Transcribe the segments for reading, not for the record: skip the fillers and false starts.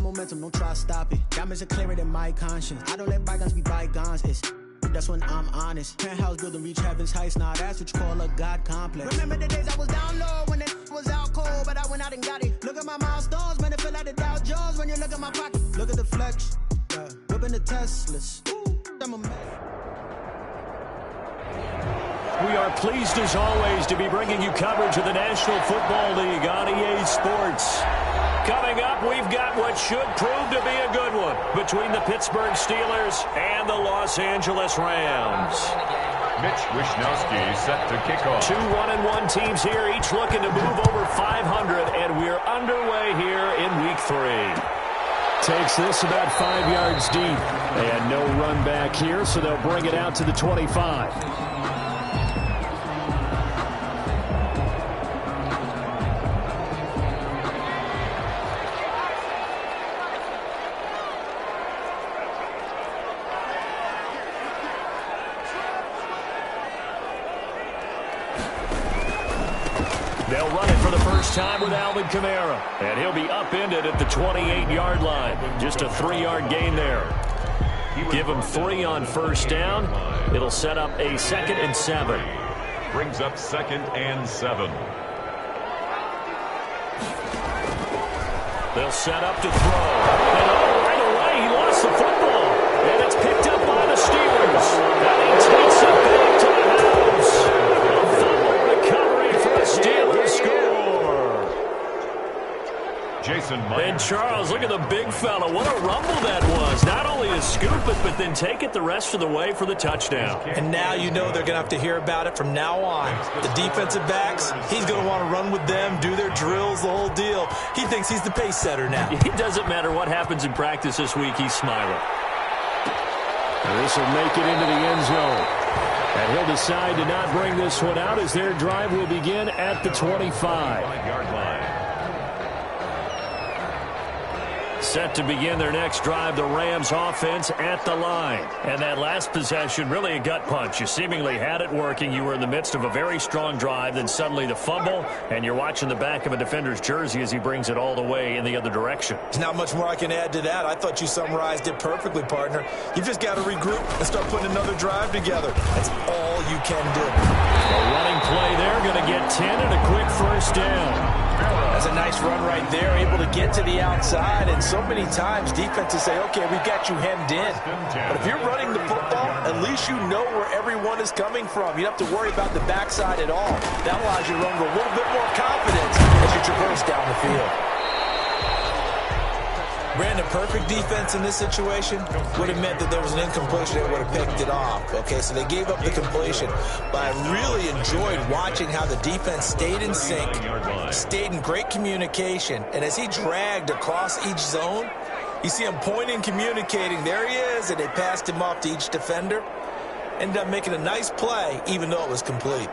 momentum, don't try to stop it. Diamonds are clearer than my conscience. I don't let bygones be bygones. That's when I'm honest. Penthouse building, reach heaven's heights. Now that's what you call a God complex. Remember the days I was down low when it was out cold, but I went out and got it. Look at my milestones, man, it feel like the Dow Jones when you look at my pocket. Look at the flex, whipping the Teslas. I'm a man. We are pleased as always to be bringing you coverage of the National Football League on EA Sports. Coming up, we've got what should prove to be a good one between the Pittsburgh Steelers and the Los Angeles Rams. Mitch Wishnowsky set to kick off. Two 1-1 teams here, each looking to move over 500, and we're underway here in Week 3. Takes this about 5 yards deep, and no run back here, so they'll bring it out to the 25. They'll run it for the first time with Alvin Kamara. And he'll be upended at the 28-yard line. Just a 3-yard gain there. Give him 3 on first down. It'll set up a 2nd and 7. Brings up 2nd and 7. They'll set up to throw. And right away, he lost the football. And it's picked up by the Steelers. And he takes it back to the house. A fumble recovery for the Steelers score. Jason Myers. And Charles, look at the big fella. What a rumble that was. Not only to scoop it, but then take it the rest of the way for the touchdown. And now you know they're going to have to hear about it from now on. The defensive backs, he's going to want to run with them, do their drills, the whole deal. He thinks he's the pace setter now. It doesn't matter what happens in practice this week. He's smiling. And this will make it into the end zone. And he'll decide to not bring this one out as their drive will begin at the 25-yard line. Set to begin their next drive, the Rams offense at the line. And that last possession, really a gut punch. You seemingly had it working. You were in the midst of a very strong drive, then suddenly the fumble, and you're watching the back of a defender's jersey as he brings it all the way in the other direction. There's not much more I can add to that. I thought you summarized it perfectly, partner. You've just got to regroup and start putting another drive together. That's all you can do. A running play there, going to get 10 and a quick first down. That's a nice run right there, able to get to the outside, and so many times defenses say, okay, we've got you hemmed in. But if you're running the football, at least you know where everyone is coming from. You don't have to worry about the backside at all. That allows you to run with a little bit more confidence as you traverse down the field. Brandon, perfect defense in this situation would have meant that there was an incompletion that would have picked it off. Okay, so they gave up the completion. But I really enjoyed watching how the defense stayed in sync, stayed in great communication. And as he dragged across each zone, you see him pointing, communicating. There he is, and they passed him off to each defender. Ended up making a nice play, even though it was complete.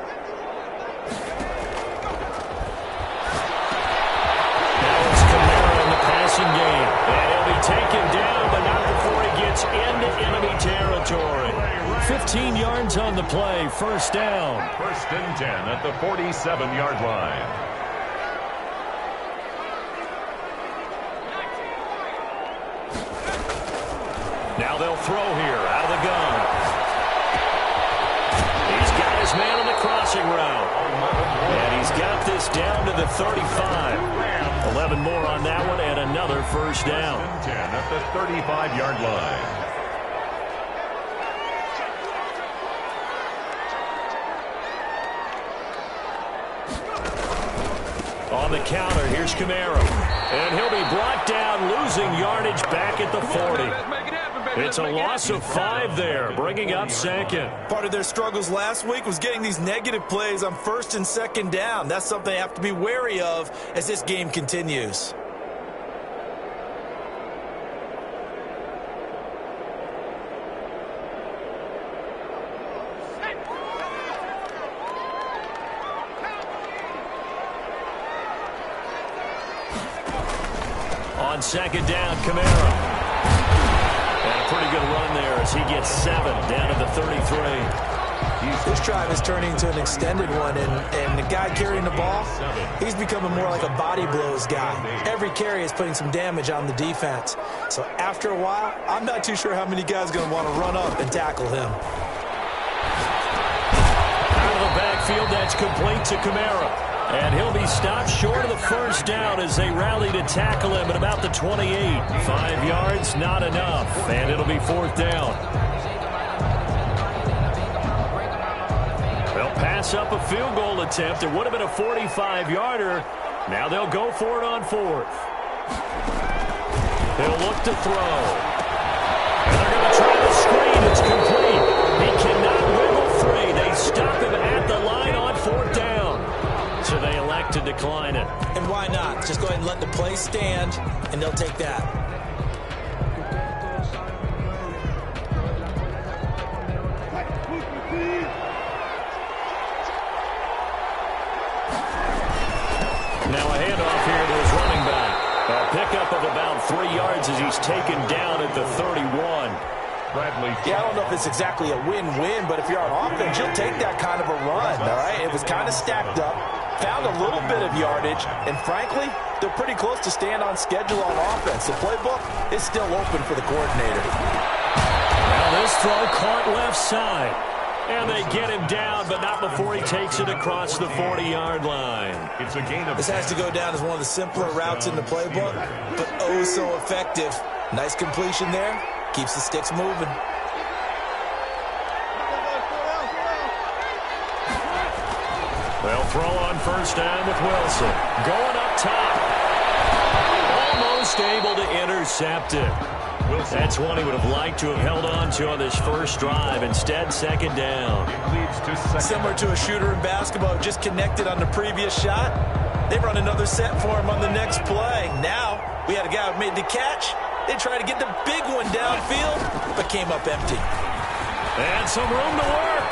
Game. And he'll be taken down, but not before he gets into enemy territory. 15 yards on the play, first down. 1st and 10 at the 47-yard line. Now they'll throw here out of the gun. He's got his man on the crossing route. And he's got this down to the 35. 11 more on that one, and another first down. 10 at the 35-yard line. On the counter, here's Kamara. And he'll be brought down, losing yardage back at the 40. It's a loss of 5 there, bringing up 2nd. Part of their struggles last week was getting these negative plays on 1st and 2nd down. That's something they have to be wary of as this game continues. On 2nd down, Kamara. And a pretty good run there as he gets 7 down to the 33. This drive is turning into an extended one, and the guy carrying the ball, he's becoming more like a body blows guy. Every carry is putting some damage on the defense. So after a while, I'm not too sure how many guys are going to want to run up and tackle him. Out of the backfield, that's complete to Kamara. And he'll be stopped short of the first down as they rally to tackle him at about the 28. 5 yards, not enough, and it'll be 4th down. They'll pass up a field goal attempt. It would have been a 45-yarder. Now they'll go for it on 4th. He'll look to throw. And they're going to try the screen. It's complete. He cannot wiggle free. They stop him at the line on 4th down. So they elect to decline it. And why not? Just go ahead and let the play stand, and they'll take that. Now a handoff here to his running back. A pickup of about 3 yards as he's taken down at the 31. Yeah, I don't know if it's exactly a win-win, but if you're on offense, you'll take that kind of a run, all right? It was kind of stacked up, found a little bit of yardage, and frankly, they're pretty close to staying on schedule on offense. The playbook is still open for the coordinator. Now this throw caught left side. And they get him down, but not before he takes it across the 40-yard line. It's a gain of This has to go down as one of the simpler routes in the playbook, but oh so effective. Nice completion there. Keeps the sticks moving. They'll throw on first down with Wilson. Going up top. Almost able to intercept it. That's one he would have liked to have held on to on this first drive. Instead, 2nd down. Similar to a shooter in basketball, just connected on the previous shot. They run another set for him on the next play. Now, we had a guy who made the catch. They tried to get the big one downfield, but came up empty. And some room to work.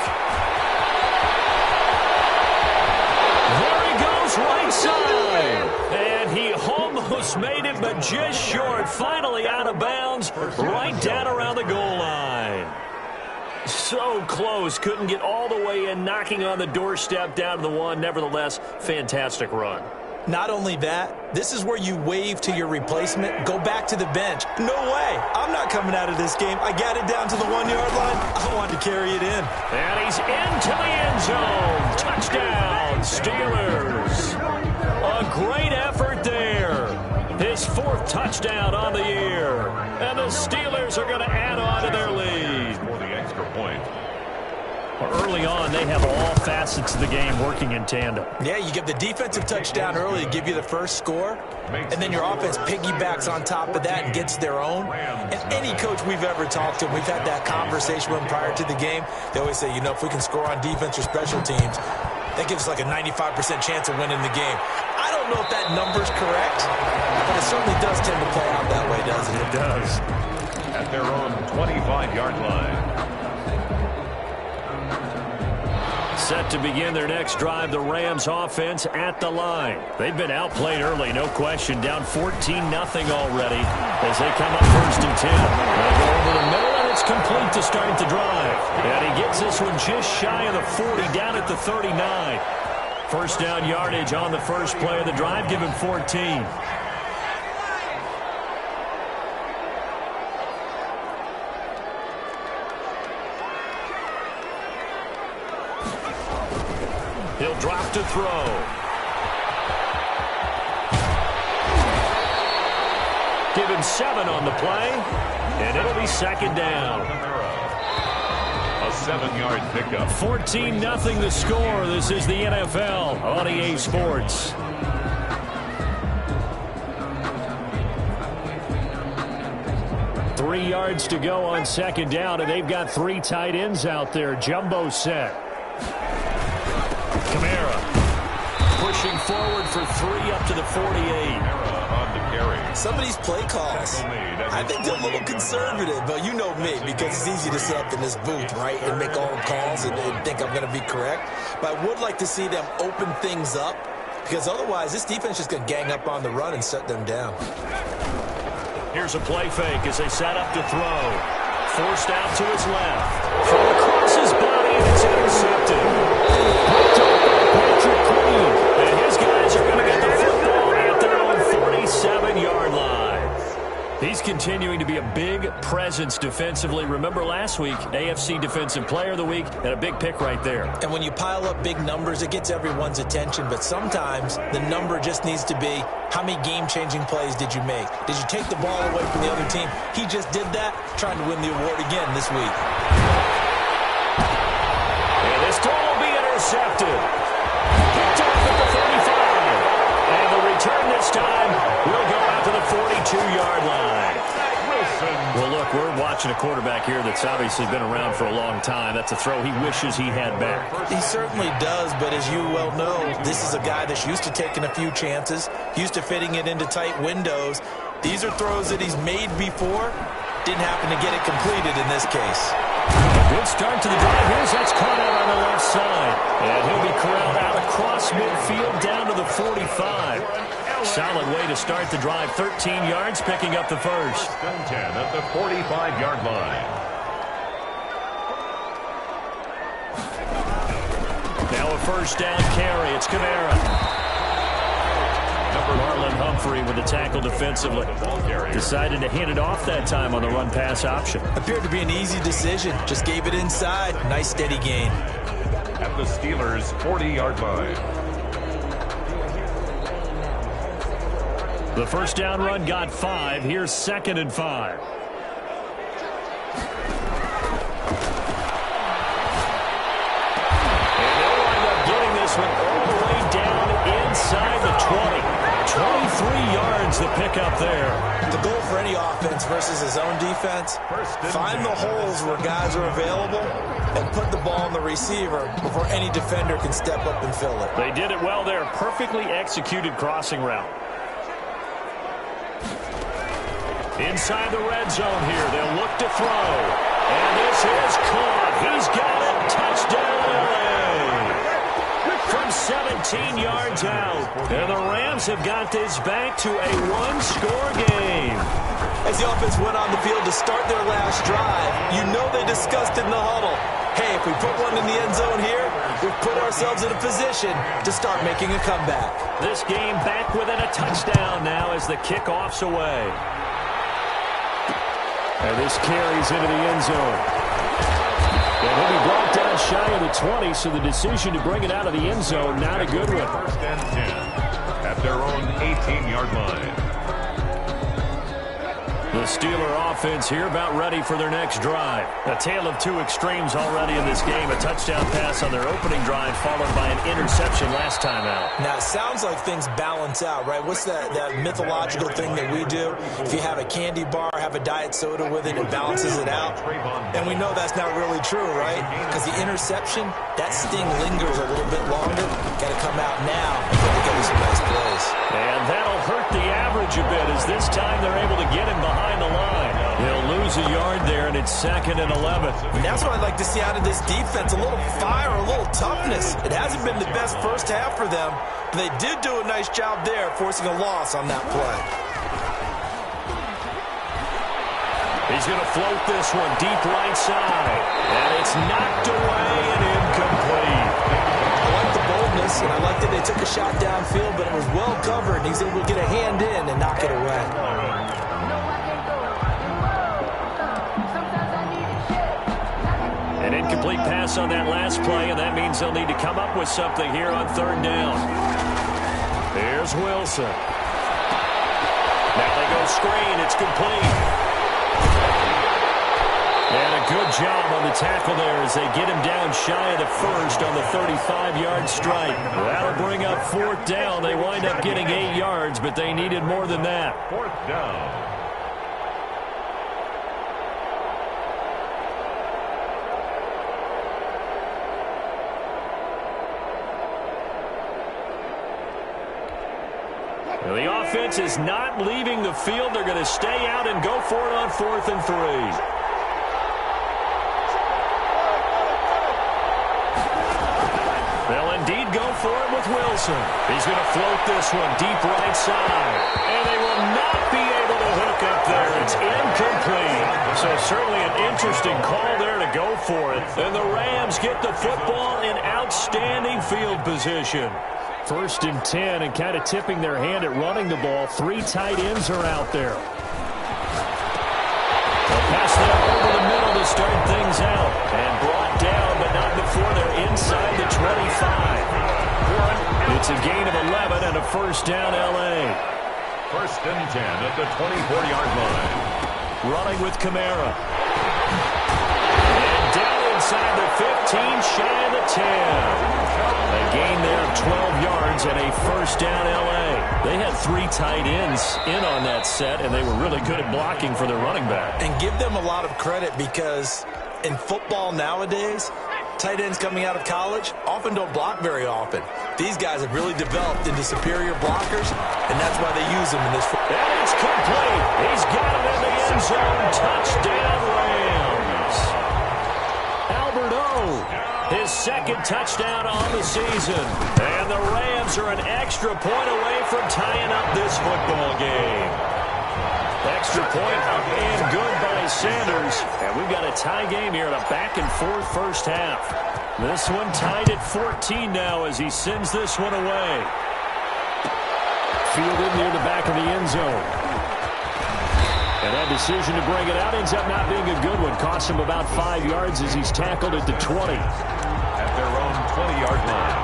There he goes, right side. And he almost made it, but just short. Finally out of bounds, right down around the goal line. So close, couldn't get all the way in, knocking on the doorstep down to the 1. Nevertheless, fantastic run. Not only that, this is where you wave to your replacement, go back to the bench. No way. I'm not coming out of this game. I got it down to the 1-yard line. I wanted to carry it in. And he's into the end zone. Touchdown, Steelers. A great effort there. His 4th touchdown on the year. And the Steelers are going to add on to their lead. For the extra point. Early on, they have all facets of the game working in tandem. Yeah, you get the defensive touchdown early to give you the first score, and then your offense piggybacks on top of that and gets their own. And any coach we've ever talked to, we've had that conversation with them prior to the game. They always say, you know, if we can score on defense or special teams, that gives us like a 95% chance of winning the game. I don't know if that number's correct, but it certainly does tend to play out that way, doesn't it? It does. At their own 25-yard line. Set to begin their next drive, the Rams offense at the line. They've been outplayed early, no question. Down 14-0 already as they come up 1st and 10. They'll go over the middle, and it's complete to start the drive. And he gets this one just shy of the 40, down at the 39. First down yardage on the first play of the drive, give him 14. He'll drop to throw. Give him 7 on the play, and it'll be 2nd down. A 7-yard pickup. 14-0 the score. This is the NFL on EA Sports. Three yards to go on 2nd down, and they've got 3 tight ends out there. Jumbo set. Kamara pushing forward for 3 up to the 48. On the carry. Some of these play calls, I think they're a little conservative, but you know me, because it's easy to sit up in this booth, right, and make all calls and think I'm going to be correct. But I would like to see them open things up, because otherwise this defense is going to gang up on the run and shut them down. Here's a play fake as they set up to throw. Forced out to his left. Throw across his body, and it's intercepted. Picked up by Patrick Queen. And his guys are going to get the football at their own 47-yard line. He's continuing to be a big presence defensively. Remember last week, AFC Defensive Player of the Week, and a big pick right there. And when you pile up big numbers, it gets everyone's attention. But sometimes the number just needs to be, how many game-changing plays did you make? Did you take the ball away from the other team? He just did that, trying to win the award again this week. And this throw will be intercepted. Picked off at the 35. And the return this time will go out to the 42-yard line. Well, look, we're watching a quarterback here that's obviously been around for a long time. That's a throw he wishes he had back. He certainly does, but as you well know, this is a guy that's used to taking a few chances, used to fitting it into tight windows. These are throws that he's made before. Didn't happen to get it completed in this case. Good start to the drive. Here's that's caught out on the left side. And he'll be corralled out across midfield down to the 45. Solid way to start the drive. 13 yards, picking up the first. 10 at the 45-yard line. Now a first down carry. It's Kamara. Marlon Humphrey with the tackle defensively. Decided to hand it off that time on the run-pass option. Appeared to be an easy decision. Just gave it inside. Nice steady gain. At the Steelers' 40-yard line. The first down run got 5. Here's 2nd and 5. And they'll wind up getting this one all the way down inside the 20. 23 yards the pickup there. The goal for any offense versus his own defense, find the holes where guys are available and put the ball on the receiver before any defender can step up and fill it. They did it well there. Perfectly executed crossing route. Inside the red zone here. They'll look to throw. And this is caught. He's got it. Touchdown, LA. From 17 yards out. And the Rams have got this back to a one-score game. As the offense went on the field to start their last drive, you know they discussed in the huddle, hey, if we put one in the end zone here, we've put ourselves in a position to start making a comeback. This game back within a touchdown now as the kickoff's away. And this carries into the end zone. And he'll be brought down shy of the 20, so the decision to bring it out of the end zone, not a good one. First and 10 at their own 18-yard line. The Steeler offense here about ready for their next drive. A tale of two extremes already in this game. A touchdown pass on their opening drive followed by an interception last time out. Now, it sounds like things balance out, right? What's that mythological thing that we do? If you have a candy bar, have a diet soda with it, it balances it out. And we know that's not really true, right? Because the interception, that sting lingers a little bit longer. Got to come out now and get you some nice plays. And that'll hurt the average a bit as this time they're able to get him behind the line. He'll lose a yard there, and it's 2nd and 11. And that's what I'd like to see out of this defense, a little fire, a little toughness. It hasn't been the best first half for them, but they did do a nice job there, forcing a loss on that play. He's going to float this one deep right side, and it's knocked away and incomplete. I like the boldness, and I like that they took a shot downfield, but it was well covered, and he's able to get a hand in and knock it away. An incomplete pass on that last play, and that means they'll need to come up with something here on 3rd down. Here's Wilson. Now they go screen. It's complete. And a good job on the tackle there as they get him down shy of the first on the 35-yard strike. That'll bring up 4th down. They wind up getting 8 yards, but they needed more than that. 4th down. The offense is not leaving the field. They're going to stay out and go for it on 4th and 3. They'll indeed go for it with Wilson. He's going to float this one deep right side. And they will not be able to hook up there. It's incomplete. So Certainly an interesting call there to go for it. And the Rams get the football in outstanding field position. 1st and 10, and kind of tipping their hand at running the ball. 3 tight ends are out there. They'll pass that over the middle to start things out. And brought down, but not before they're inside the 25. It's a gain of 11 and a first down, L.A. 1st and 10 at the 24-yard line. Running with Kamara. And down inside the 15, shy of the 10. A gain there of 12 yards and a first down, L.A. They had 3 tight ends in on that set, and they were really good at blocking for their running back. And give them a lot of credit because in football nowadays, tight ends coming out of college often don't block very often. These guys have really developed into superior blockers, and that's why they use them in this football. And it's complete. He's got it in the end zone. Touchdown, Rams. Albert O, his 2nd touchdown on the season. And the Rams are an extra point away from tying up this football game. Extra point up and good by Sanders. And we've got a tie game here in a back-and-forth first half. This one tied at 14 now as he sends this one away. Fielded near the back of the end zone. And that decision to bring it out ends up not being a good one. Costs him about 5 yards as he's tackled at the 20. At their own 20-yard line.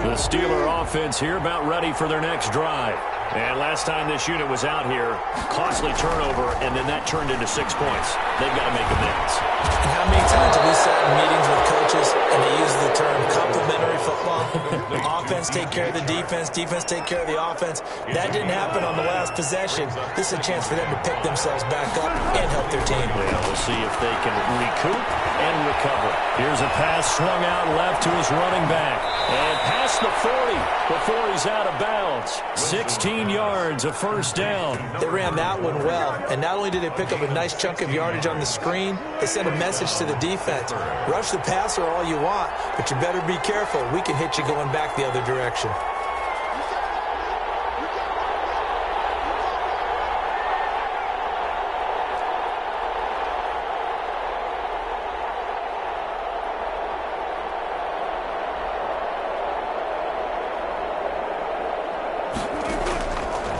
The Steeler offense here about ready for their next drive. And last time this unit was out here, costly turnover, and then that turned into 6 points. They've got to make amends. And how many times have we sat in meetings with coaches and they use the term complementary football? Offense take care of the defense, defense take care of the offense. That didn't happen on the last possession. This is a chance for them to pick themselves back up and help their team. Yeah, we'll see if they can recoup and recover. Here's a pass swung out left to his running back. And past the 40 before he's out of bounds. 16 yards, a first down. They ran that one well, and not only did they pick up a nice chunk of yardage on the screen, they sent a message to the defense. Rush the passer all you want, but you better be careful. We can hit you going back the other direction.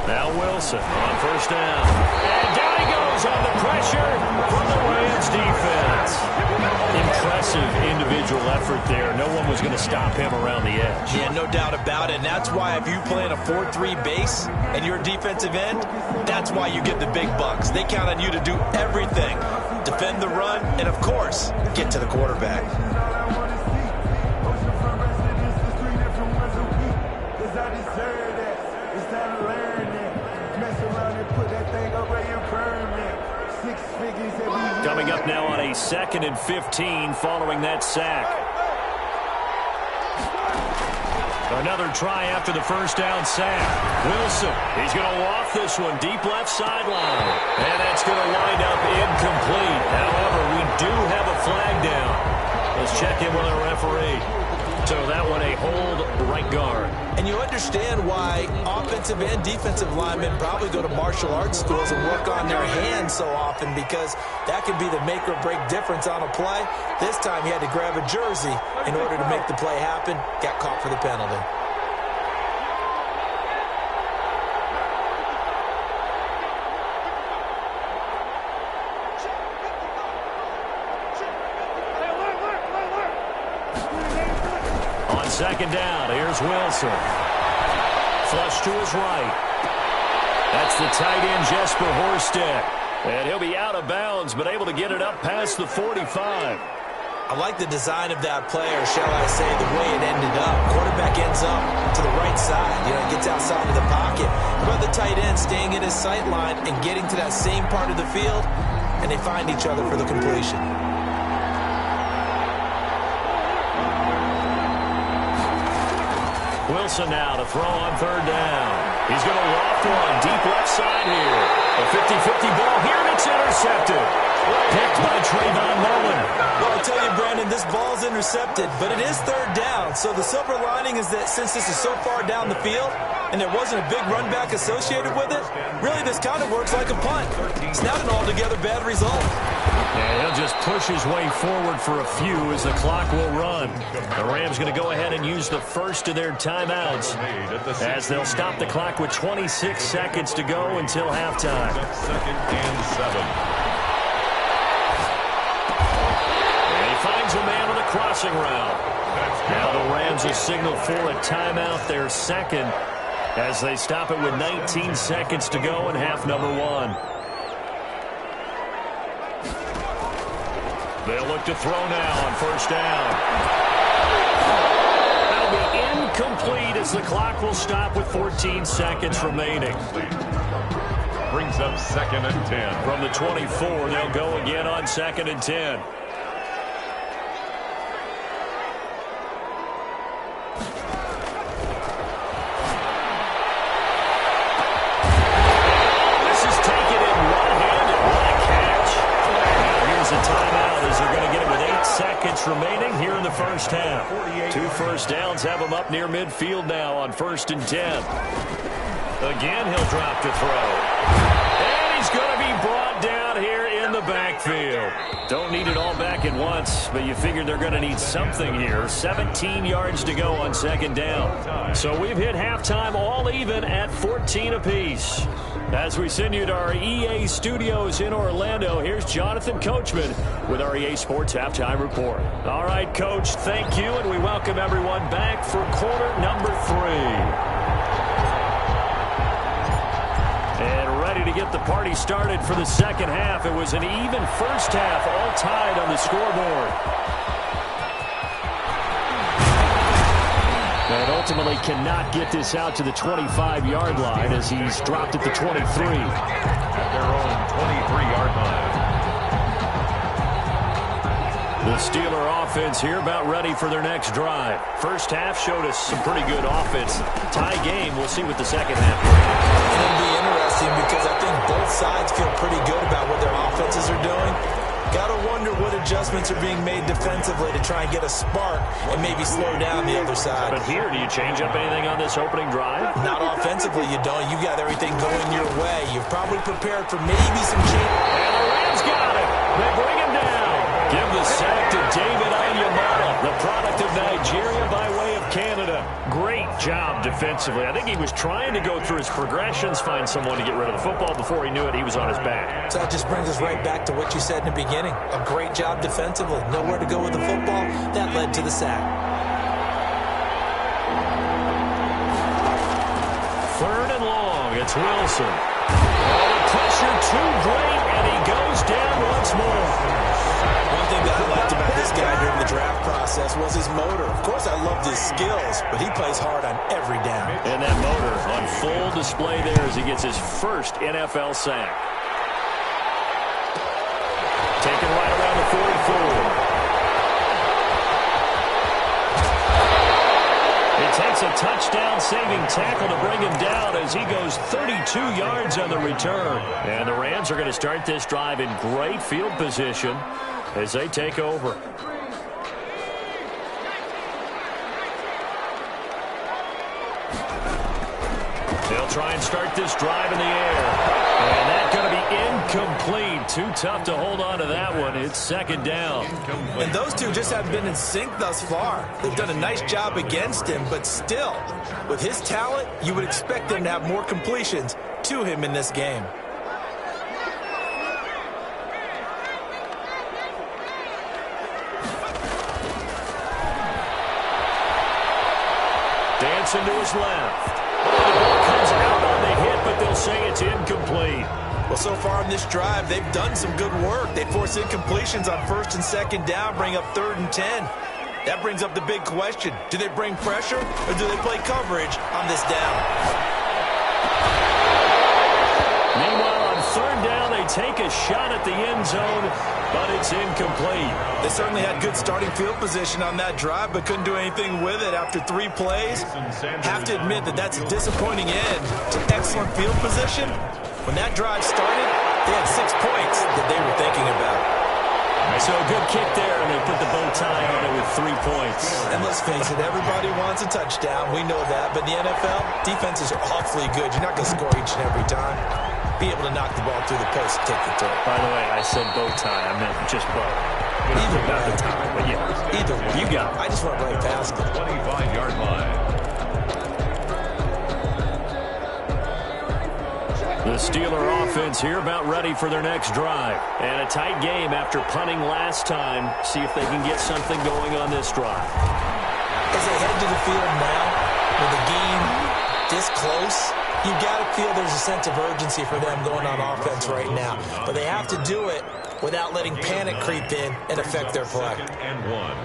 Now Wilson on first down. And down he goes on the pressure from the Rams defense. Impressive individual effort there. No one was going to stop him around the edge. Yeah, no doubt about it. And that's why if you play in a 4-3 base and you're a defensive end, that's why you get the big bucks. They count on you to do everything. Defend the run and, of course, get to the quarterback. Coming up now on a 2nd and 15 following that sack. Another try after the first down sack. Wilson, he's going to loft this one deep left sideline. And that's going to wind up incomplete. However, we do have a flag down. Let's check in with our referee. So that one a hold right guard. And you understand why offensive and defensive linemen probably go to martial arts schools and work on their hands so often, because that can be the make or break difference on a play. This time he had to grab a jersey in order to make the play happen. Got caught for the penalty. Second down, here's Wilson. Flush to his right. That's the tight end, Jesper Horsted. And he'll be out of bounds, but able to get it up past the 45. I like the design of that play, or shall I say the way it ended up. Quarterback ends up to the right side. You know, he gets outside of the pocket. But the tight end staying in his sight line and getting to that same part of the field, and they find each other for the completion. Wilson now to throw on third down. He's going to loft one deep left side here. A 50-50 ball here, and it's intercepted. Picked by Trayvon Mullen. Well, I tell you, Brandon, this ball's intercepted, but it is third down. So the silver lining is that since this is so far down the field and there wasn't a big run back associated with it, really this kind of works like a punt. It's not an altogether bad result. And he'll just push his way forward for a few as the clock will run. The Rams going to go ahead and use the first of their timeouts as they'll stop the clock with 26 seconds to go until halftime. 2nd and 7. Finds a man on the crossing route. Now the Rams will signal for a timeout, their second, as they stop it with 19 seconds to go in half number 1. They'll look to throw now on first down. That'll be incomplete as the clock will stop with 14 seconds remaining. Brings up 2nd and 10. From the 24, they'll go again on 2nd and 10. Remaining here in the first half. 2 first downs have him up near midfield now on 1st and 10. Again, he'll drop to throw. And he's going to be brought down here in the backfield. Don't need it all back at once, but you figure they're going to need something here. 17 yards to go on 2nd down. So we've hit halftime all even at 14 apiece. As we send you to our EA studios in Orlando, here's Jonathan Coachman with our EA Sports Halftime Report. All right, Coach, thank you, and we welcome everyone back for quarter number 3. And ready to get the party started for the second half. It was an even first half, all tied on the scoreboard. And ultimately cannot get this out to the 25-yard line as he's dropped at the 23. At their own 23-yard line. The Steeler offense here about ready for their next drive. First half showed us some pretty good offense. Tie game, we'll see what the second half brings. It'll be interesting because I think both sides feel pretty good about what their offenses are doing. Got to wonder what adjustments are being made defensively to try and get a spark and maybe slow down the other side. But here, do you change up anything on this opening drive? Not offensively, you don't. You got everything going your way. You've probably prepared for maybe some change. And the Rams got it. They bring him down. Give the sack to David Onyemata, the product of Nigeria by way of Canada. Great job defensively. I think he was trying to go through his progressions, find someone to get rid of the football. Before he knew it, he was on his back. So that just brings us right back to what you said in the beginning. A great job defensively. Nowhere to go with the football. That led to the sack. 3rd and long. It's Wilson. Oh, the pressure too great, and he goes down once more. One thing that I liked about this guy during the draft process was his motor. Of course, I loved his skills, but he plays hard on every down. And that motor on full display there as he gets his first NFL sack. Taken right around the 44. It takes a touchdown-saving tackle to bring him down as he goes 32 yards on the return. And the Rams are going to start this drive in great field position as they take over. They'll try and start this drive in the air. And that's going to be incomplete. Too tough to hold on to that one. It's 2nd down. And those two just haven't been in sync thus far. They've done a nice job against him, but still, with his talent, you would expect them to have more completions to him in this game. Dancing to his left. The ball comes out on the hit, but they'll say it's incomplete. Well, so far in this drive, they've done some good work. They force incompletions on 1st and 2nd down, bring up 3rd and 10. That brings up the big question. Do they bring pressure or do they play coverage on this down? Meanwhile, on 3rd down, they take a shot at the end zone, but it's incomplete. They certainly had good starting field position on that drive, but couldn't do anything with it after 3 plays. Have to admit that that's a disappointing end to excellent field position. When that drive started, They had 6 points that they were thinking about. So a good kick there, and they put the bow tie on it with 3 points. And let's face it, everybody wants a touchdown. We know that. But in the NFL, defenses are awfully good. You're not going to score each and every time. Be able to knock the ball through the post and take the throw. By the way, I said bow tie. I meant just bow. Either Not way. the tie, but yeah. Either way. You got it. I just went right past it. 25-yard line. The Steeler offense here about ready for their next drive. And a tight game after punting last time. See if they can get something going on this drive. As they head to the field now, with the game this close, you've got to feel there's a sense of urgency for them going on offense right now. But they have to do it without letting panic creep in and affect their play. 2nd and 1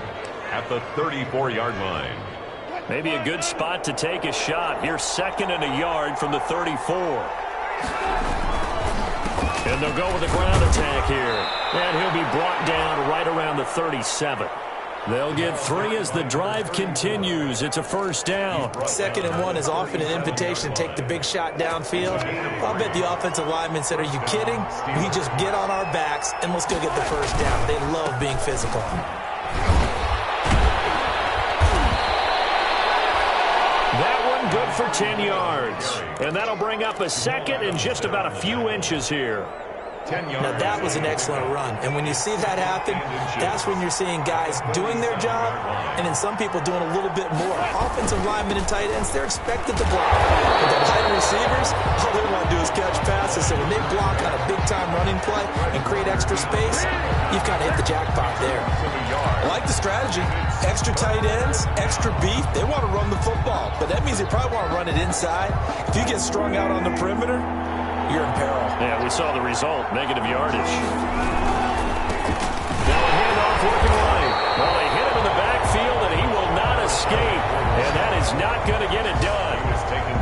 at the 34-yard line. Maybe a good spot to take a shot. Here's 2nd and a yard from the 34. And they'll go with a ground attack here. And he'll be brought down right around the 37. They'll get 3 as the drive continues. It's a first down. 2nd and 1 is often an invitation to take the big shot downfield. I'll bet the offensive lineman said, are you kidding? We just get on our backs and let's go get the first down. They love being physical. That one good for 10 yards. And that'll bring up a 2nd and just about a few inches here. Now, that was an excellent run. And when you see that happen, that's when you're seeing guys doing their job and then some people doing a little bit more. Offensive linemen and tight ends, they're expected to block. But the wide receivers, all they want to do is catch passes. So when they block on a big-time running play and create extra space, you've kind of hit the jackpot there. I like the strategy. Extra tight ends, extra beef. They want to run the football. But that means they probably want to run it inside. If you get strung out on the perimeter, you're in peril. Yeah, we saw the result. Negative yardage. Now a handoff working right. Well, they hit him in the backfield, and he will not escape. And that is not going to get it done.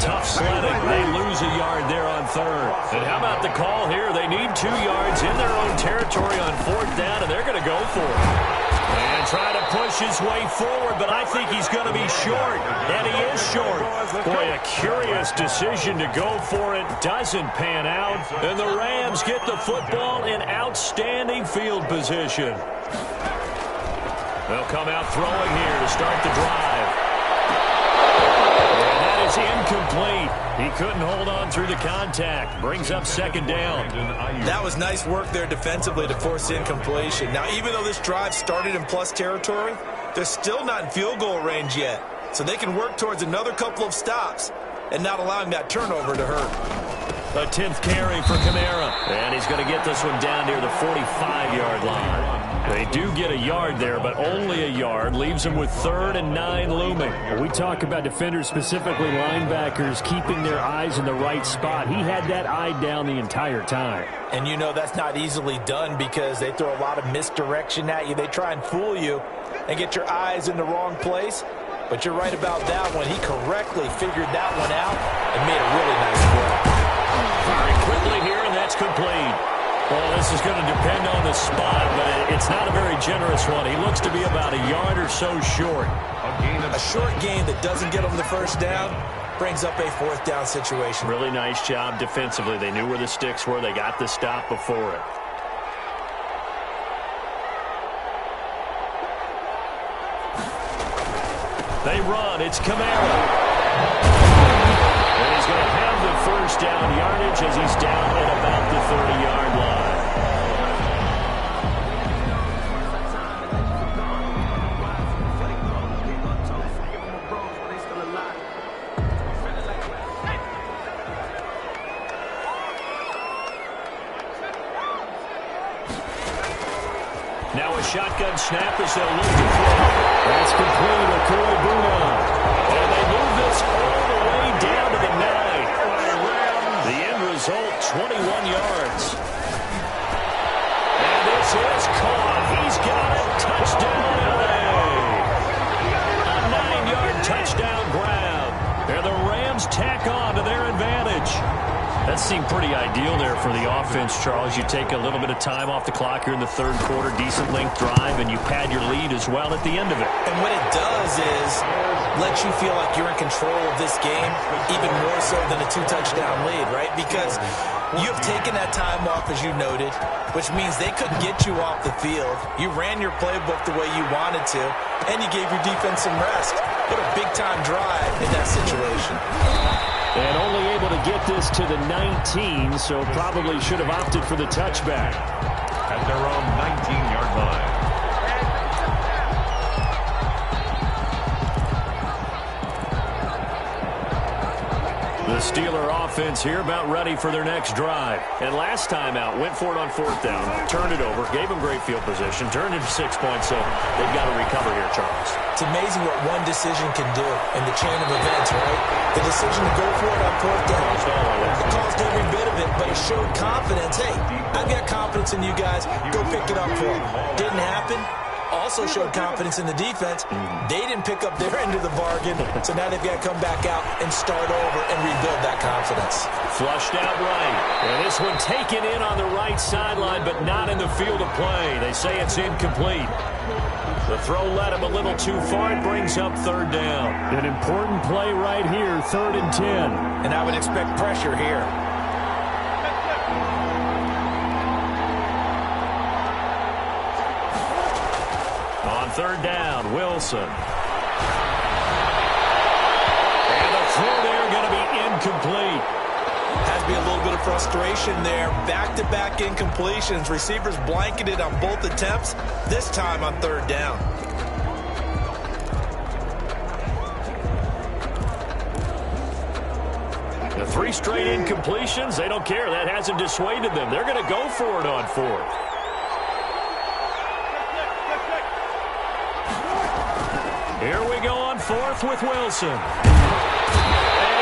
Tough sledding. They lose a yard there on 3rd. And how about the call here? They need 2 yards in their own territory on 4th down, and they're going to go for it. And try to push his way forward, but I think he's going to be short. And he is short. Boy, a curious decision to go for it. Doesn't pan out. And the Rams get the football in outstanding field position. They'll come out throwing here to start the drive. And that is incomplete. He couldn't hold on through the contact. Brings up 2nd down. That was nice work there defensively to force incompletion. Now, even though this drive started in plus territory, they're still not in field goal range yet. So they can work towards another couple of stops and not allowing that turnover to hurt. A 10th carry for Kamara. And he's going to get this one down near the 45-yard line. They do get a yard there, but only a yard. Leaves them with 3rd and 9 looming. We talk about defenders, specifically linebackers, keeping their eyes in the right spot. He had that eye down the entire time. And you know that's not easily done because they throw a lot of misdirection at you. They try and fool you and get your eyes in the wrong place. But you're right about that one. He correctly figured that one out and made a really nice play. Very quickly here, and that's complete. Well, this is going to depend on the spot, but it's not a very generous one. He looks to be about a yard or so short. A short gain that doesn't get him the first down brings up a 4th down situation. Really nice job defensively. They knew where the sticks were. They got the stop before it. They run. It's Kamara. And he's going to have the first down yardage as he's down at about the 30-yard line. Now a shotgun snap as they'll look to throw. That's complete. Okoro-Buna. And they move this all the way down to the 9. The end result, 21 yards. And this is caught. He's got it. Touchdown, LA. A 9-yard touchdown grab. And the Rams tack on to their advantage. That seemed pretty ideal there for the offense, Charles. You take a little bit of time off the clock here in the 3rd quarter, decent length drive, and you pad your lead as well at the end of it. And what it does is lets you feel like you're in control of this game, even more so than a 2-touchdown lead, right? Because you have taken that time off, as you noted, which means they couldn't get you off the field. You ran your playbook the way you wanted to, and you gave your defense some rest. What a big-time drive in that situation. And only able to get this to the 19, so probably should have opted for the touchback. At their own 19-yard line. The Steeler offense here about ready for their next drive. And last time out, went for it on 4th down, turned it over, gave them great field position, turned it to 6 points, so they've got to recover here, Charles. It's amazing what one decision can do in the chain of events, right? The decision to go for it on 4th down. It caused every bit of it, but it showed confidence. Hey, I've got confidence in you guys. Go pick it up for them. Didn't happen. Also showed confidence in the defense. They didn't pick up their end of the bargain, so now they've got to come back out and start over and rebuild that confidence. Flushed out right. And this one taken in on the right sideline, but not in the field of play. They say it's incomplete. The throw led him a little too far. It brings up 3rd down. An important play right here, 3rd and 10. And I would expect pressure here. On 3rd down, Wilson. And the throw there going to be incomplete. Has to be a little bit of frustration there. Back-to-back incompletions. Receivers blanketed on both attempts, this time on 3rd down. The 3 straight incompletions, they don't care. That hasn't dissuaded them. They're going to go for it on 4th. Here we go on 4th with Wilson. And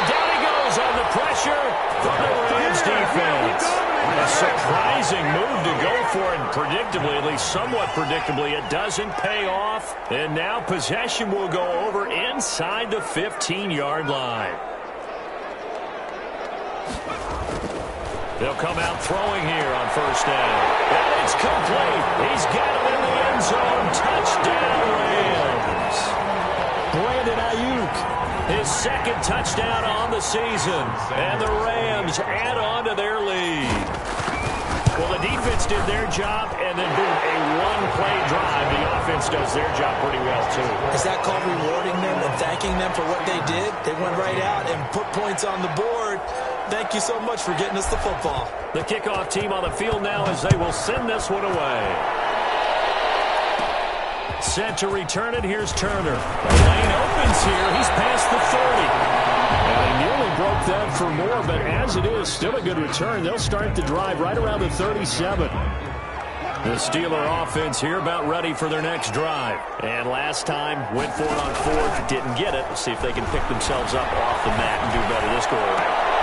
down he goes on the pressure from the Rams defense. A surprising move to go for it. Predictably, at least somewhat predictably, it doesn't pay off. And now possession will go over inside the 15-yard line. They'll come out throwing here on 1st down. And it's complete. He's got it in the end zone. Touchdown, Rams. Brandon Ayuk, his 2nd touchdown on the season. And the Rams add on to their lead. Well, the defense did their job, and then boom, a one-play drive. The offense does their job pretty well, too. Is that called rewarding them and thanking them for what they did? They went right out and put points on the board. Thank you so much for getting us the football. The kickoff team on the field now as they will send this one away. Set to return it. Here's Turner. The lane opens here. He's past the 30. And they nearly broke that for more, but as it is, still a good return. They'll start the drive right around the 37. The Steeler offense here about ready for their next drive. And last time, went for it on 4th, didn't get it. Let's see if they can pick themselves up off the mat and do better this go around.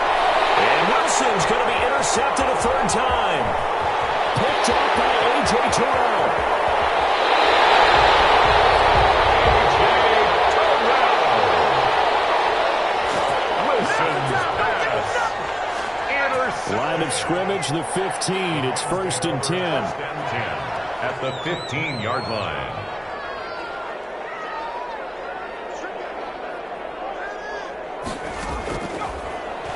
And Wilson's going to be intercepted a 3rd time. Picked up by A.J. Terrell. Line of scrimmage, the 15. It's 1st and 10. At the 15-yard line.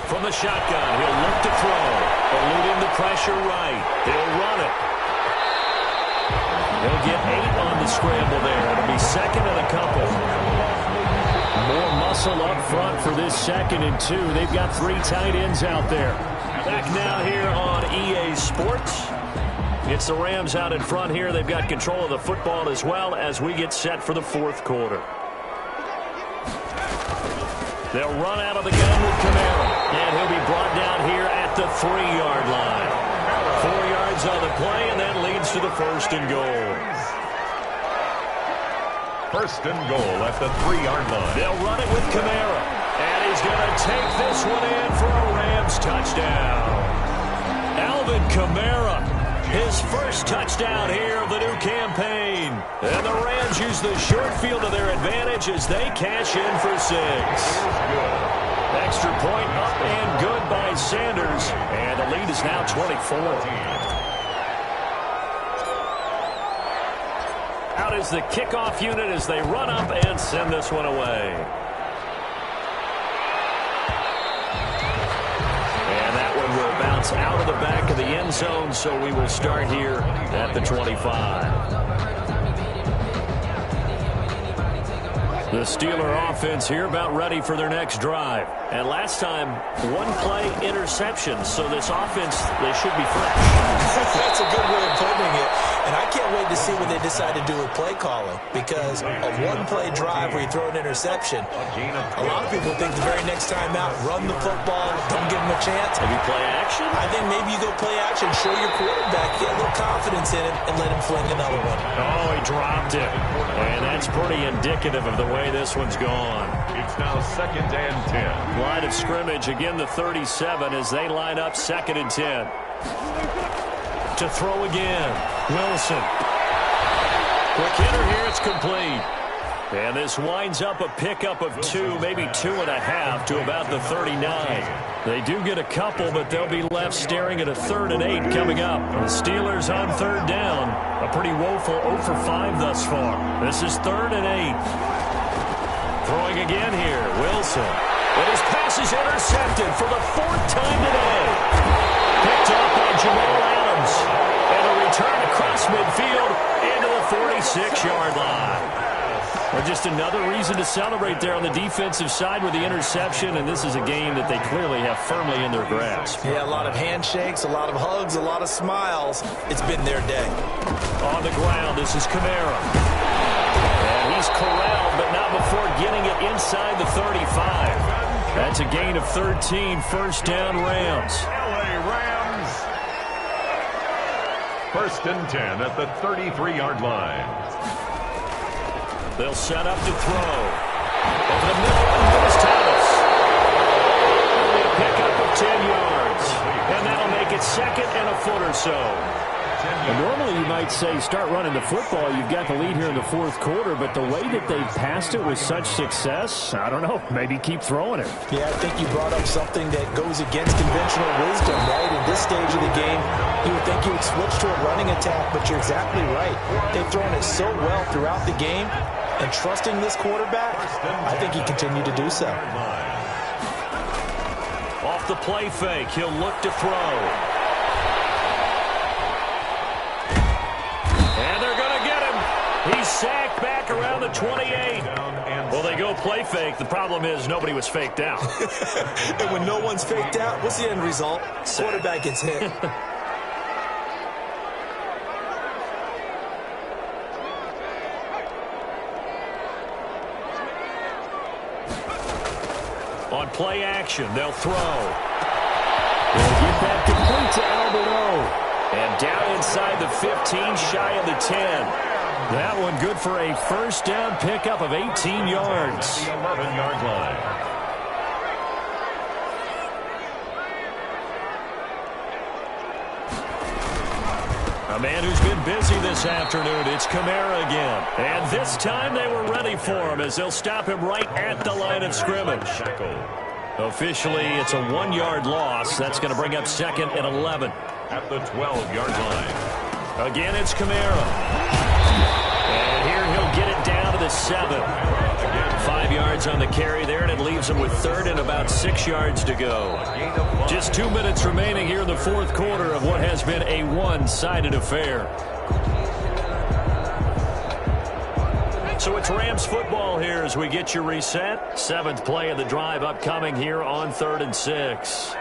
From the shotgun, he'll look to throw. Eluding the pressure right. He'll run it. He'll get 8 on the scramble there. It'll be 2nd and a couple. More muscle up front for this 2nd and 2. They've got 3 tight ends out there. Back now here on EA Sports. It's the Rams out in front here. They've got control of the football as well as we get set for the 4th quarter. They'll run out of the gun with Kamara. And he'll be brought down here at the 3-yard line. 4 yards on the play, and that leads to the 1st and goal. 1st and goal at the 3-yard line. They'll run it with Kamara. And he's going to take this one in for a Rams touchdown. Alvin Kamara, his first touchdown here of the new campaign. And the Rams use the short field to their advantage as they cash in for 6. Extra point up and good by Sanders. And the lead is now 24. Out is the kickoff unit as they run up and send this one away. It's out of the back of the end zone, so we will start here at the 25. The Steeler offense here about ready for their next drive. And last time, one-play interception. So this offense, they should be fresh. That's a good way of putting it. And I can't wait to see what they decide to do with play calling. Because a one-play drive where you throw an interception, a lot of people think the very next time out, run the football, don't give them a chance. Maybe play action? I think maybe you go play action, show your quarterback, get a little confidence in him, and let him fling another one. Oh, he dropped it. And that's pretty indicative of the way this one's gone. It's now 2nd and 10. Line of scrimmage, again the 37 as they line up 2nd and 10. To throw again, Wilson. Quick hitter here, it's complete. And this winds up a pickup of 2, maybe 2.5 to about the 39. They do get a couple, but they'll be left staring at a 3rd and 8 coming up. The Steelers on 3rd down. A pretty woeful 0 for 5 thus far. This is 3rd and 8. Throwing again here, Wilson. But his pass is intercepted for the 4th time today. Picked up by Jamal Adams. And a return across midfield into the 46-yard line. Well, just another reason to celebrate there on the defensive side with the interception, and this is a game that they clearly have firmly in their grasp. Yeah, a lot of handshakes, a lot of hugs, a lot of smiles. It's been their day. On the ground, this is Kamara. And he's corralled, but not before getting it inside the 35. That's a gain of 13, 1st down Rams. LA Rams. 1st and 10 at the 33-yard line. They'll set up to throw. Over the middle, and here's Thomas. Only a pickup of 10 yards. And that'll make it 2nd and a foot or so. And normally you might say start running the football. You've got the lead here in the 4th quarter, but the way that they've passed it with such success, I don't know, maybe keep throwing it. Yeah, I think you brought up something that goes against conventional wisdom, right? In this stage of the game, you would think you would switch to a running attack, but you're exactly right. They've thrown it so well throughout the game, and trusting this quarterback, I think he continued to do so. Off the play fake, he'll look to throw. And they're going to get him. He's sacked back around the 28. Well, they go play fake. The problem is nobody was faked out. And when no one's faked out, what's the end result? Quarterback gets hit. On play action, they'll throw. They'll get that complete to Albert O. And down inside the 15, shy of the 10. That one good for a 1st down pickup of 18 yards. The 11-yard line. A man who's been busy this afternoon, it's Kamara again. And this time they were ready for him as they'll stop him right at the line of scrimmage. Officially, it's a 1-yard loss. That's going to bring up 2nd and 11. At the 12-yard line. Again, it's Kamara. And here he'll get it down to the 7. 5 yards on the carry there, and it leaves him with 3rd and about 6 yards to go. Just 2 minutes remaining here in the 4th quarter of what has been a one-sided affair. So it's Rams football here as we get you reset. 7th play of the drive upcoming here on 3rd and 6.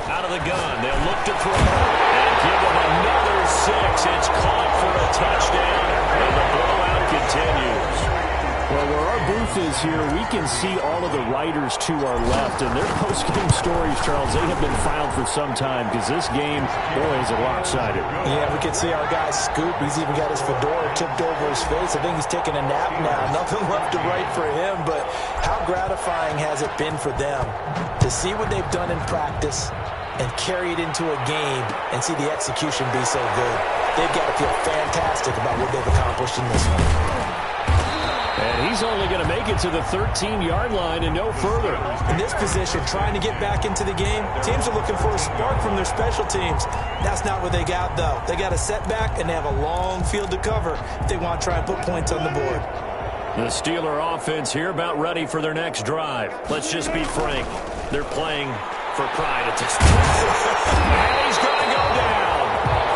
Out of the gun, they'll look to throw and give them another 6. It's caught for a touchdown, and the blowout continues. Well, where our booth is here, we can see all of the writers to our left, and their post-game stories, Charles, they have been filed for some time because this game, boy, is it lopsided. Yeah, we can see our guy Scoop. He's even got his fedora tipped over his face. I think he's taking a nap now. Nothing left to write for him, but how gratifying has it been for them to see what they've done in practice and carry it into a game and see the execution be so good. They've got to feel fantastic about what they've accomplished in this one. And he's only going to make it to the 13-yard line and no further. In this position, trying to get back into the game, teams are looking for a spark from their special teams. That's not what they got, though. They got a setback, and they have a long field to cover if they want to try and put points on the board. The Steeler offense here about ready for their next drive. Let's just be frank. They're playing for pride at this point. And he's going to go down.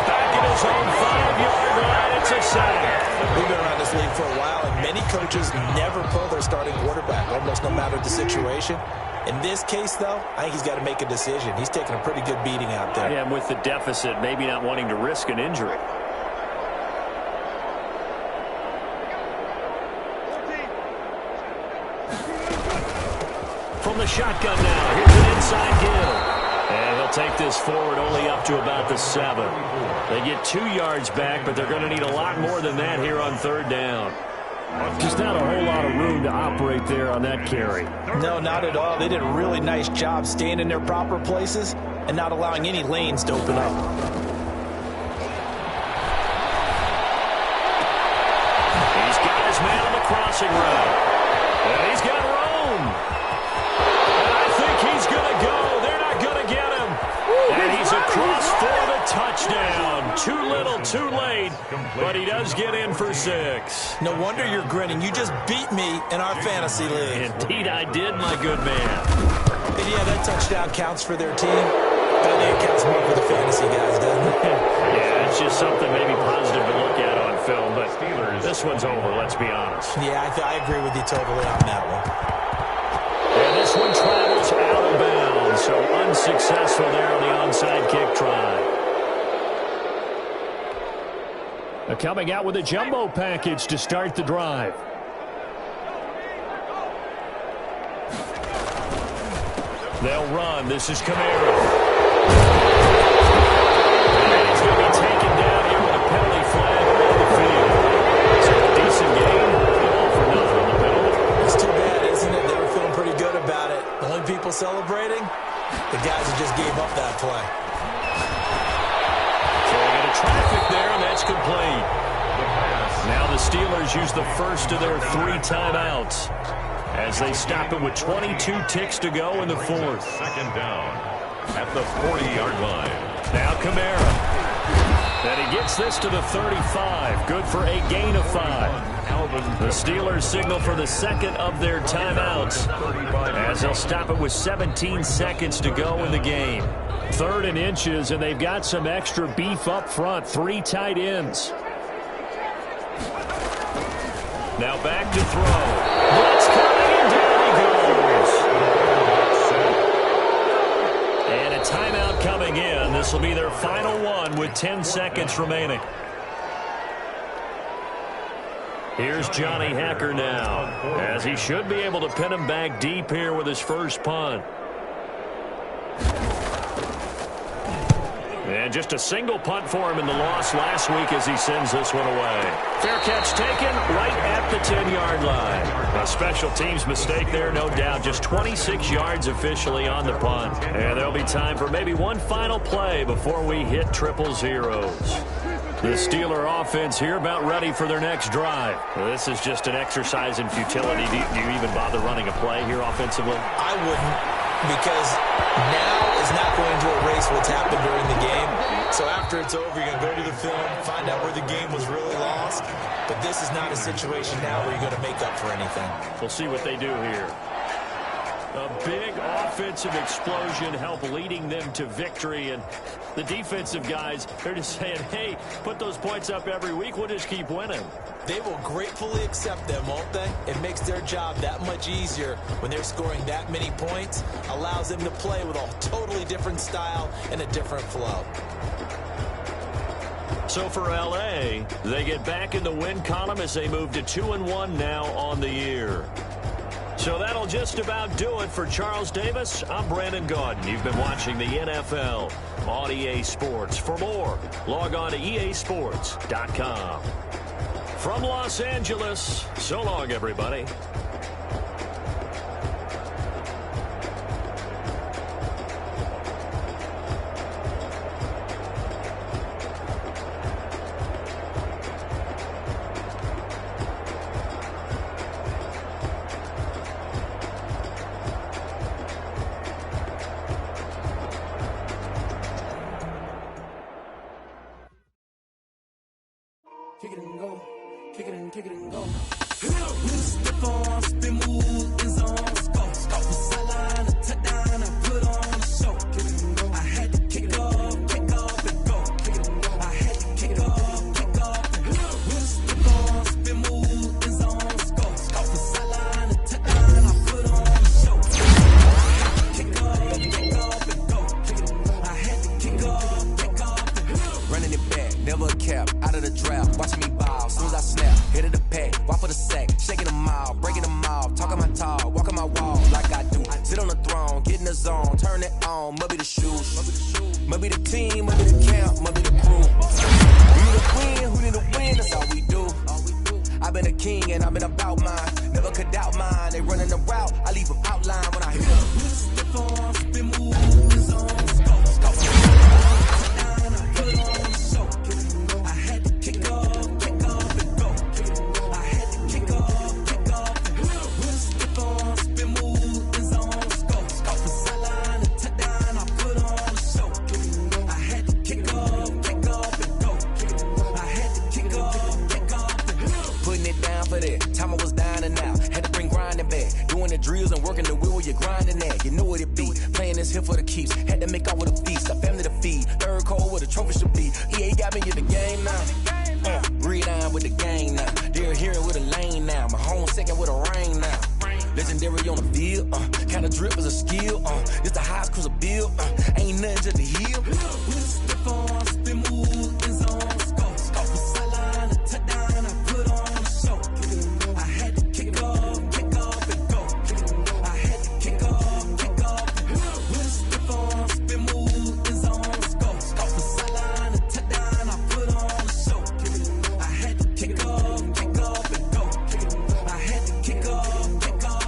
Back at his own 5-yard line. It's a sack. We've been around this league for a while, and many coaches never pull their starting quarterback, almost no matter the situation. In this case, though, I think he's got to make a decision. He's taking a pretty good beating out there. Yeah, and with the deficit, maybe not wanting to risk an injury. From the shotgun now, here's an inside give. And he'll take this forward only up to about the 7. They get 2 yards back, but they're going to need a lot more than that here on 3rd down. Just not a whole lot of room to operate there on that carry. No, not at all. They did a really nice job staying in their proper places and not allowing any lanes to open up. He's got his man on the crossing route. And he's got room. And I think he's going to go. They're not going to get him. And he's across for the touchdown. Too little, too late. But he does get in for 6. No wonder you're grinning. You just beat me in our fantasy league. Indeed I did, my good man. And yeah, that touchdown counts for their team. But I think it counts more for the fantasy guys, doesn't it? Yeah, it's just something maybe positive to look at on film. But this one's over, let's be honest. Yeah, I agree with you totally on that one. And this one travels out of bounds. So unsuccessful there on the onside kick try. Coming out with a jumbo package to start the drive. They'll run. This is Kamara. And he's going to be taken down here with a penalty flag on the field. So a decent game, all for nothing on the penalty. It's too bad, isn't it? They were feeling pretty good about it. The only people celebrating, the guys who just gave up that play. So they get a traffic there, and that's complete. Now the Steelers use the first of their 3 timeouts as they stop it with 22 ticks to go in the 4th. 2nd down at the 40-yard line. Now Kamara. And he gets this to the 35. Good for a gain of 5. The Steelers signal for the 2nd of their timeouts as they'll stop it with 17 seconds to go in the game. 3rd and inches, and they've got some extra beef up front. 3 tight ends. Now back to throw. Blitz coming, and down he goes. And a timeout coming in. This will be their final one with 10 seconds remaining. Here's Johnny Hacker now, as he should be able to pin him back deep here with his first punt. And just a single punt for him in the loss last week as he sends this one away. Fair catch taken right at the 10-yard line. A special teams mistake there, no doubt. Just 26 yards officially on the punt. And there'll be time for maybe one final play before we hit 000. The Steeler offense here about ready for their next drive. This is just an exercise in futility. Do you even bother running a play here offensively? I wouldn't, because now is not going to erase what's happened during the game. So after it's over, you're going to go to the film, find out where the game was really lost. But this is not a situation now where you're going to make up for anything. We'll see what they do here. A big offensive explosion help leading them to victory. And the defensive guys, they're just saying, hey, put those points up every week. We'll just keep winning. They will gratefully accept them, won't they? It makes their job that much easier when they're scoring that many points. Allows them to play with a totally different style and a different flow. So for L.A., they get back in the win column as they move to 2-1 now on the year. So that'll just about do it for Charles Davis. I'm Brandon Gaudin. You've been watching the NFL on EA Sports. For more, log on to easports.com. From Los Angeles, so long, everybody. Kick it and go. Step on, spin move, is on, scope. From sideline to touchdown, I put on a show. I had to kick off, and go. I had to kick off, and go. Step on, spin move, is on, scope. From sideline to touchdown, I put on a show. Kick off, and go. I had to kick off, and go. Running it back, never a cap, out of the draft, watching me ball, soon as I snap, hit of the pack, walk for the sack, shaking them out, breaking them off, talking my talk, walking my wall like I do, sit on the throne, get in the zone, turn it on, must be the shoes, must be the team, must be the camp, must be the crew, we need to win, who need to win, that's all we do, I've been a king and I've been about mine, never could doubt mine, they running the route, I leave them outline when I hit them. Step on, spin move, is on, scope. Time I was down and out, had to bring grinding back. Doing the drills and working the wheel where you're grinding at. You know what it be, playing this here for the keeps. Had to make out with a feast, a family to feed. Third cold where the trophy should be. EA got me in the game now. Breathe down with the gang now. They're here with a lane now. My home second with a rain now. Legendary on the field, kinda drip is a skill. It's the highest cruiser bill, ain't nothing just the hill. Step on, spin move, is on, scope. From sideline to touchdown, I put on a show. I had to kick off, and go. I had to kick off, and go. Step on, spin move, is on, scope. From sideline to touchdown, I put on a show. I had to kick off, and go. I had to kick off, and go.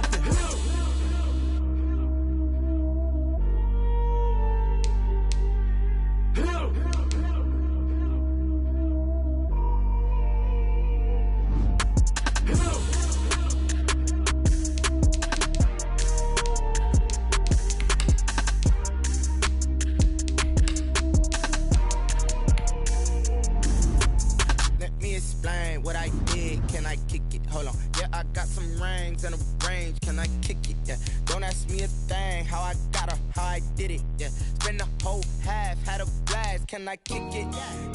Let me explain what I did. Can I kick it? Hold on. Yeah, I got some rings and a range. Can I kick it? Yeah. Don't ask me a thing. How I got her, how I did it. Yeah. Spend the whole half, had a blast. Can I kick it?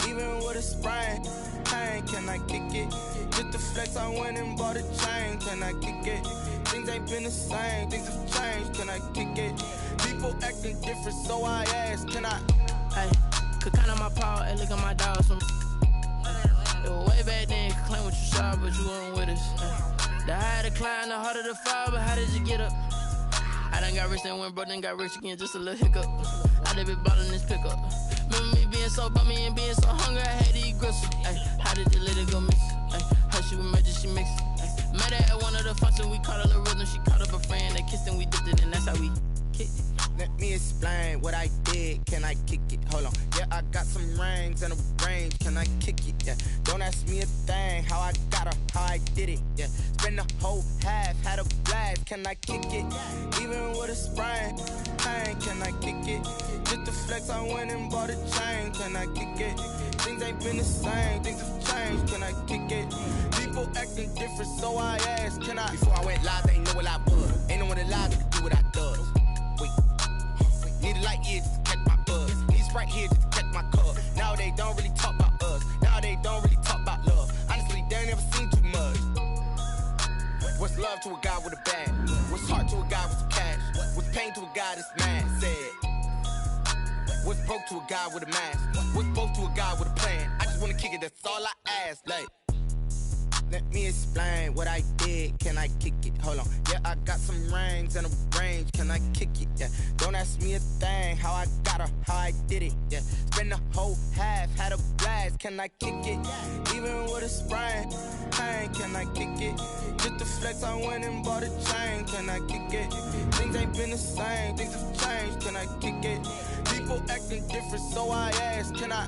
Even with a sprain. Hey, can I kick it? Just the flex, I went and bought a chain. Can I kick it? Things ain't been the same. Things have changed. Can I kick it? People acting different, so I asked. Can I? Hey, could count on my paw and look at my dogs from. Way back then, could claim what you saw, but you weren't with us. The higher the climb, the harder the fall, but how did you get up? I done got rich and went broke, then got rich again, just a little hiccup. I done been ballin' this pickup. Remember me being so bummy and being so hungry, I had to eat gristle. Ay, how did you let it go miss? Ay, how she was magic, she mixed. Met her at one of the functions, we caught a little rhythm, she caught up a friend, they kissed and we dipped it, and that's how we kicked it. Let me explain what I did. Can I kick it? Hold on. Yeah, I got some rings and a range. Can I kick it? Yeah. Don't ask me a thing. How I got her, how I did it. Yeah. Spend the whole half, had a blast. Can I kick it? Even with a sprain. Hey, can I kick it? Just the flex, I went and bought a chain. Can I kick it? Things ain't been the same. Things have changed. Can I kick it? People acting different, so I asked. Can I? Before I went live, they ain't know what I was. Ain't no one alive to do what I does. Wait. Need a light here just to catch my buzz. Need a Sprite here just to catch my cup. Now they don't really talk about us. Now they don't really talk about love. Honestly, they ain't never seen too much. What's love to a guy with a bag? What's heart to a guy with some cash? What's pain to a guy that's mad? Said. What's broke to a guy with a mask? What's both to a guy with a plan? I just wanna kick it, that's all I ask. Like, let me explain what I did. Can I kick it? Hold on. Yeah, I got some rings and a range. Can I kick it? Yeah. Don't ask me a thing. How I got her, how I did it. Yeah. Spend the whole half, had a blast. Can I kick it? Even with a sprain. Hey, can I kick it? Just the flex, I went and bought a chain. Can I kick it? Things ain't been the same. Things have changed. Can I kick it? People acting different, so I asked. Can I?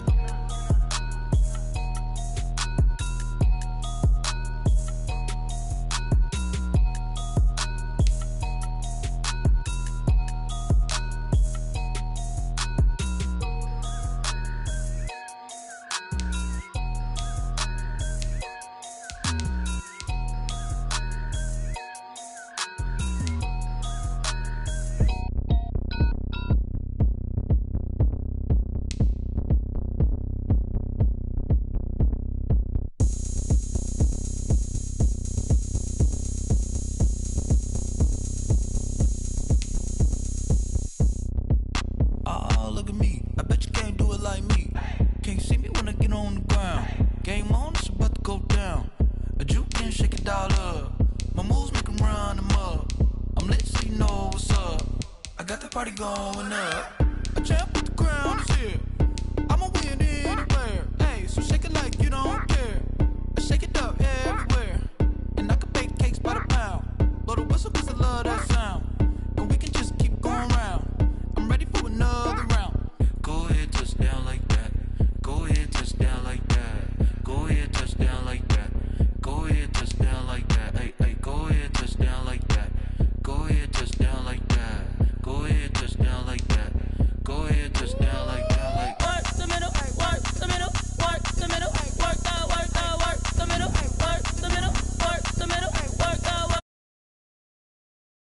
going up.